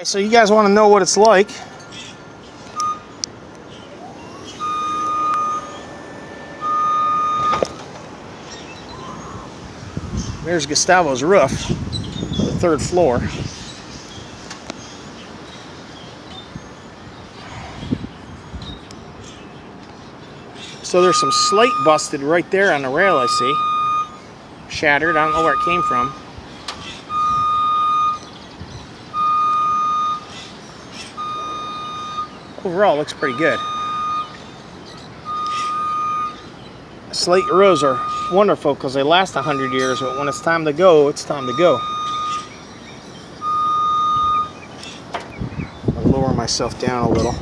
So you guys want to know what it's like. There's Gustavo's roof, the third floor. So there's some slate busted right there on the rail, I see. Shattered, I don't know where it came from. Overall, it looks pretty good. Slate roofs are wonderful because they last 100 years, but when it's time to go, it's time to go. I'll lower myself down a little.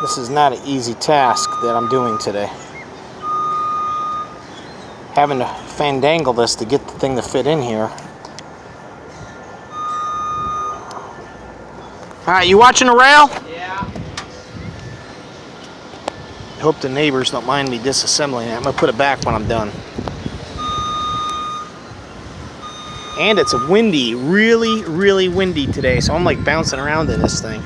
This is not an easy task that I'm doing today. Having to fandangle this to get the thing to fit in here. Alright, you watching the rail? Yeah. I hope the neighbors don't mind me disassembling it. I'm going to put it back when I'm done. And it's windy, really windy today, so I'm like bouncing around in this thing.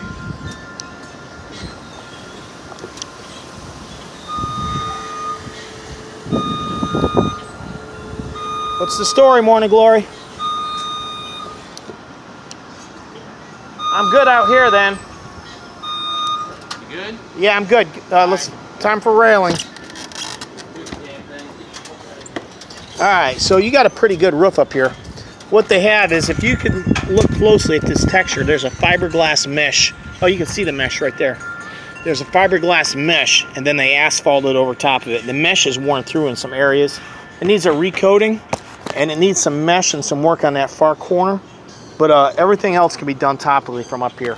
What's the story, Morning Glory? I'm good out here then. You good? Yeah, I'm good. Time for railing. Alright, so you got a pretty good roof up here. What they have is, if you can look closely at this texture, there's a fiberglass mesh. Oh, you can see the mesh right there. There's a fiberglass mesh, and then they asphalted over top of it. The mesh is worn through in some areas. It needs a recoating, and it needs some mesh and some work on that far corner. But everything else can be done topically from up here.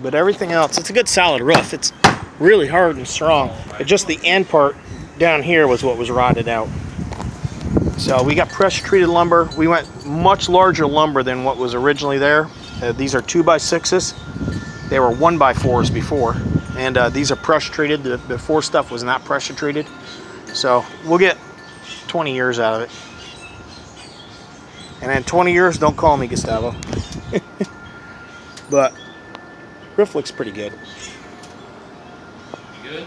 But everything else, it's a good solid roof. It's really hard and strong. But just the end part down here was what was rotted out. So we got pressure treated lumber. We went much larger lumber than what was originally there. These are 2x6s. They were 1x4s before. And these are pressure treated. The before stuff was not pressure treated. So we'll get 20 years out of it. And in 20 years, don't call me Gustavo. But roof looks pretty good. You good?